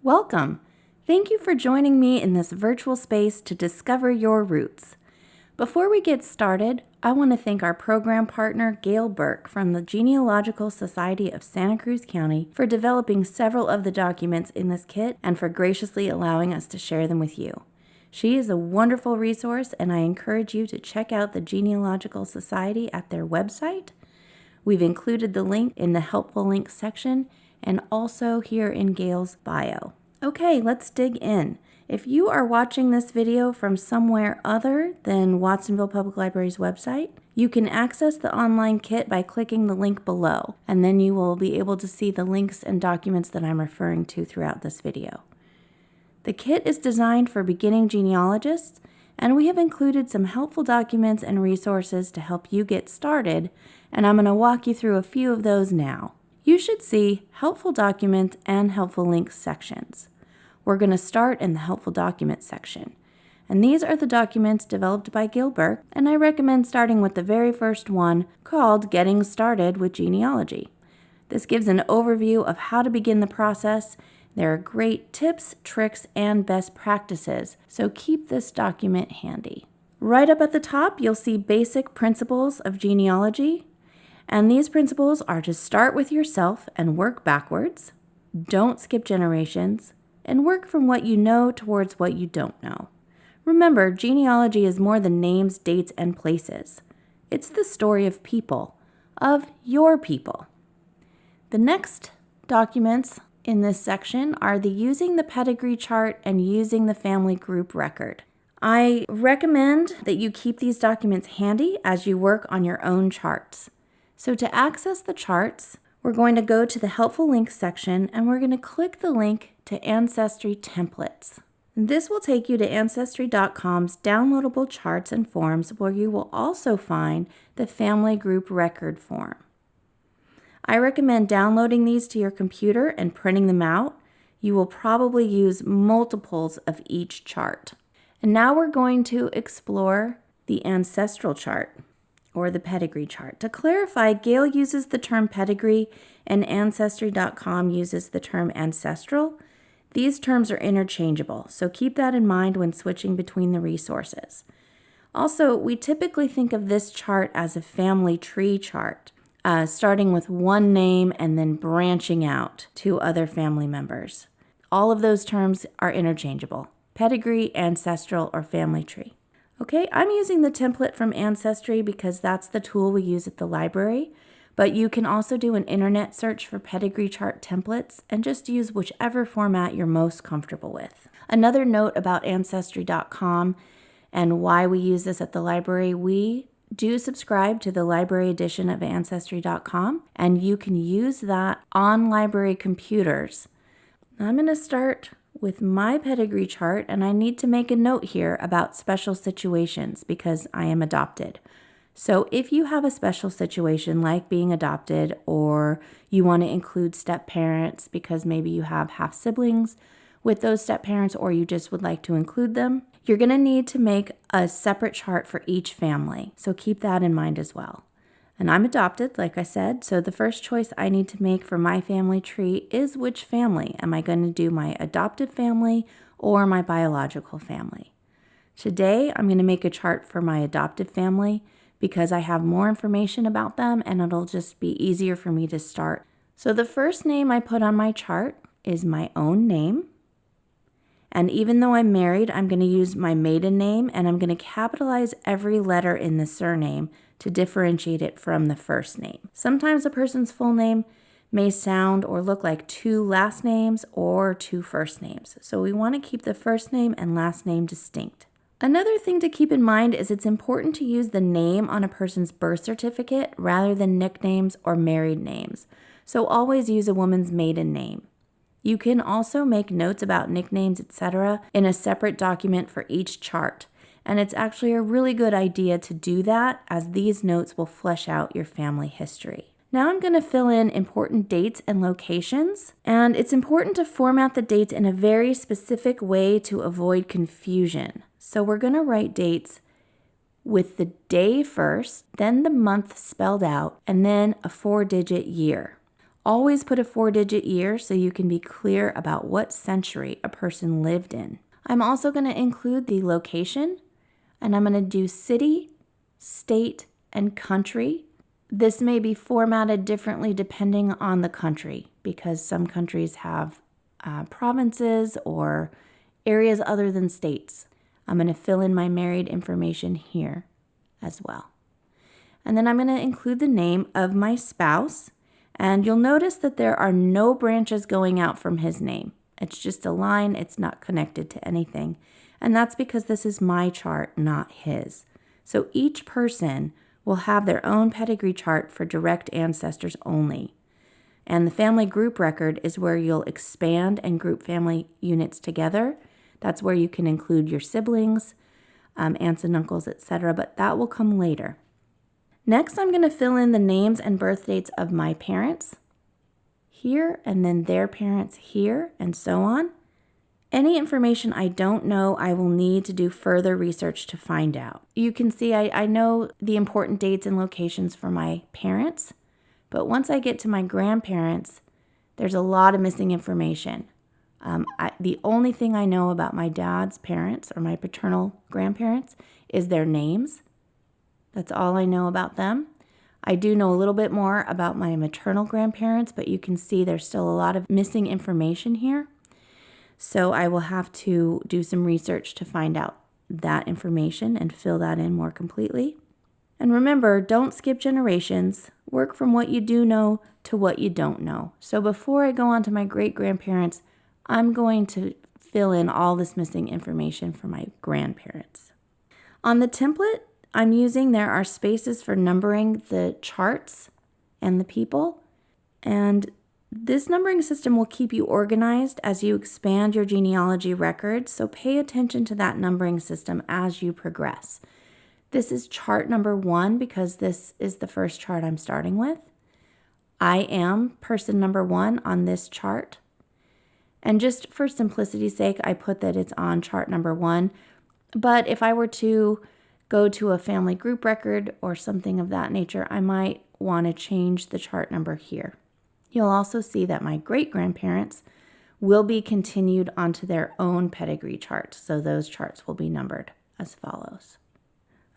Welcome! Thank you for joining me in this virtual space to discover your roots. Before we get started, I want to thank our program partner, Gail Burke from the Genealogical Society of Santa Cruz County for developing several of the documents in this kit and for graciously allowing us to share them with you. She is a wonderful resource, and I encourage you to check out the Genealogical Society at their website. We've included the link in the helpful links section and also here in Gail's bio. Okay, let's dig in. If you are watching this video from somewhere other than Watsonville Public Library's website, you can access the online kit by clicking the link below, and then you will be able to see the links and documents that I'm referring to throughout this video. The kit is designed for beginning genealogists, and we have included some helpful documents and resources to help you get started, and I'm going to walk you through a few of those now. You should see helpful documents and helpful links sections. We're going to start in the helpful documents section. And these are the documents developed by Gail Burke, and I recommend starting with the very first one called Getting Started with Genealogy. This gives an overview of how to begin the process. There are great tips, tricks, and best practices, so keep this document handy. Right up at the top, you'll see basic principles of genealogy. And these principles are to start with yourself and work backwards, don't skip generations, and work from what you know towards what you don't know. Remember, genealogy is more than names, dates, and places. It's the story of people, of your people. The next documents in this section are the using the pedigree chart and using the family group record. I recommend that you keep these documents handy as you work on your own charts. So to access the charts, we're going to go to the helpful links section and we're going to click the link to Ancestry Templates. This will take you to Ancestry.com's downloadable charts and forms, where you will also find the family group record form. I recommend downloading these to your computer and printing them out. You will probably use multiples of each chart. And now we're going to explore the ancestral chart, or the pedigree chart. To clarify, Gail uses the term pedigree and Ancestry.com uses the term ancestral. These terms are interchangeable, so keep that in mind when switching between the resources. Also, we typically think of this chart as a family tree chart, starting with one name and then branching out to other family members. All of those terms are interchangeable: pedigree, ancestral, or family tree. Okay, I'm using the template from Ancestry because that's the tool we use at the library, but you can also do an internet search for pedigree chart templates and just use whichever format you're most comfortable with. Another note about Ancestry.com and why we use this at the library: we do subscribe to the library edition of Ancestry.com, and you can use that on library computers. I'm going to start with my pedigree chart, and I need to make a note here about special situations because I am adopted. So if you have a special situation like being adopted, or you want to include step parents because maybe you have half siblings with those step parents, or you just would like to include them, you're going to need to make a separate chart for each family. So keep that in mind as well. And I'm adopted, like I said, so the first choice I need to make for my family tree is which family. Am I going to do my adoptive family or my biological family? Today, I'm going to make a chart for my adoptive family because I have more information about them and it'll just be easier for me to start. So the first name I put on my chart is my own name. And even though I'm married, I'm going to use my maiden name, and I'm going to capitalize every letter in the surname to differentiate it from the first name. Sometimes a person's full name may sound or look like two last names or two first names. So we want to keep the first name and last name distinct. Another thing to keep in mind is it's important to use the name on a person's birth certificate rather than nicknames or married names. So always use a woman's maiden name. You can also make notes about nicknames, etc. in a separate document for each chart. And it's actually a really good idea to do that, as these notes will flesh out your family history. Now I'm going to fill in important dates and locations, and it's important to format the dates in a very specific way to avoid confusion. So we're going to write dates with the day first, then the month spelled out, and then a 4-digit year. Always put a 4-digit year so you can be clear about what century a person lived in. I'm also going to include the location, and I'm going to do city, state, and country. This may be formatted differently depending on the country because some countries have provinces or areas other than states. I'm going to fill in my married information here as well. And then I'm going to include the name of my spouse. And you'll notice that there are no branches going out from his name. It's just a line. It's not connected to anything. And that's because this is my chart, not his. So each person will have their own pedigree chart for direct ancestors only. And the family group record is where you'll expand and group family units together. That's where you can include your siblings, aunts and uncles, etc., but that will come later. Next, I'm going to fill in the names and birth dates of my parents here, and then their parents here, and so on. Any information I don't know, I will need to do further research to find out. You can see I know the important dates and locations for my parents, but once I get to my grandparents, there's a lot of missing information. The only thing I know about my dad's parents or my paternal grandparents is their names. That's all I know about them. I do know a little bit more about my maternal grandparents, but you can see there's still a lot of missing information here. So I will have to do some research to find out that information and fill that in more completely. And remember, don't skip generations. Work from what you do know to what you don't know. So before I go on to my great-grandparents, I'm going to fill in all this missing information for my grandparents. On the template I'm using, there are spaces for numbering the charts and the people. And this numbering system will keep you organized as you expand your genealogy records. So pay attention to that numbering system as you progress. This is chart number 1 because this is the first chart I'm starting with. I am person number 1 on this chart. And just for simplicity's sake, I put that it's on chart number 1. But if I were to go to a family group record or something of that nature, I might want to change the chart number here. You'll also see that my great-grandparents will be continued onto their own pedigree chart, so those charts will be numbered as follows.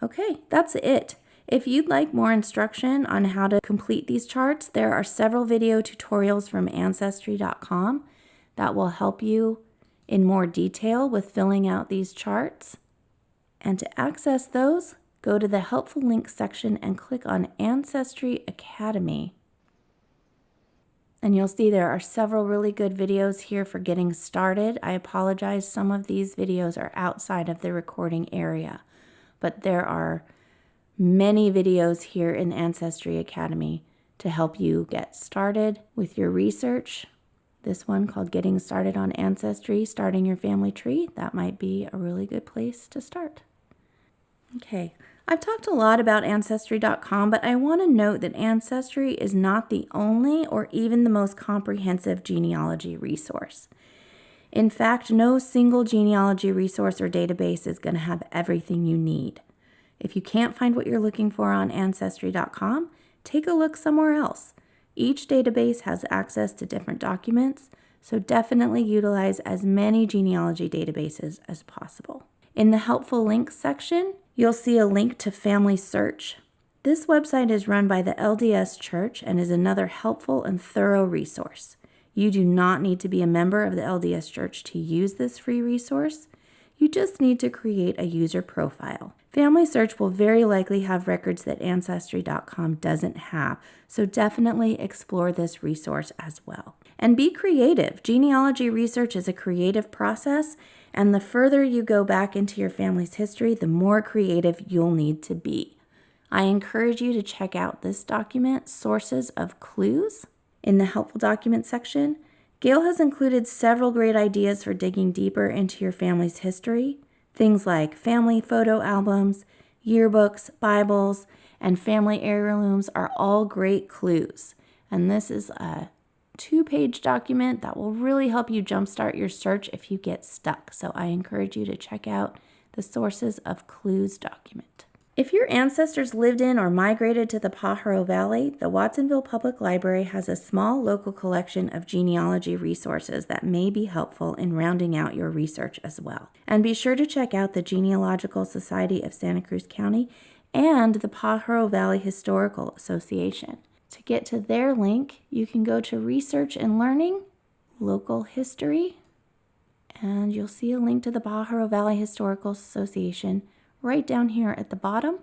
Okay, that's it. If you'd like more instruction on how to complete these charts, there are several video tutorials from Ancestry.com that will help you in more detail with filling out these charts. And to access those, go to the helpful links section and click on Ancestry Academy. And you'll see there are several really good videos here for getting started. I apologize, some of these videos are outside of the recording area, but there are many videos here in Ancestry Academy to help you get started with your research. This one called Getting Started on Ancestry, Starting Your Family Tree, that might be a really good place to start. Okay, I've talked a lot about Ancestry.com, but I want to note that Ancestry is not the only or even the most comprehensive genealogy resource. In fact, no single genealogy resource or database is going to have everything you need. If you can't find what you're looking for on Ancestry.com, take a look somewhere else. Each database has access to different documents, so definitely utilize as many genealogy databases as possible. In the helpful links section, you'll see a link to Family Search. This website is run by the LDS Church and is another helpful and thorough resource. You do not need to be a member of the LDS Church to use this free resource. You just need to create a user profile. Family Search will very likely have records that Ancestry.com doesn't have, so definitely explore this resource as well. And be creative. Genealogy research is a creative process, and the further you go back into your family's history, the more creative you'll need to be. I encourage you to check out this document, Sources of Clues. In the helpful document section, Gail has included several great ideas for digging deeper into your family's history. Things like family photo albums, yearbooks, Bibles, and family heirlooms are all great clues. And this is a 2-page document that will really help you jumpstart your search if you get stuck. So I encourage you to check out the Sources of Clues document. If your ancestors lived in or migrated to the Pajaro Valley, the Watsonville Public Library has a small local collection of genealogy resources that may be helpful in rounding out your research as well. And be sure to check out the Genealogical Society of Santa Cruz County and the Pajaro Valley Historical Association. To get to their link, you can go to Research and Learning, Local History, and you'll see a link to the Pajaro Valley Historical Association right down here at the bottom.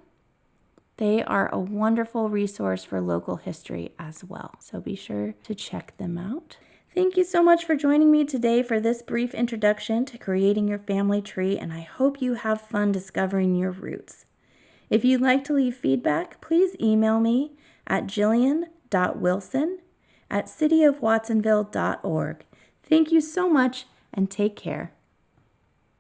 They are a wonderful resource for local history as well, so be sure to check them out. Thank you so much for joining me today for this brief introduction to creating your family tree, and I hope you have fun discovering your roots. If you'd like to leave feedback, please email me at jillian.wilson@cityofwatsonville.org. Thank you so much and take care.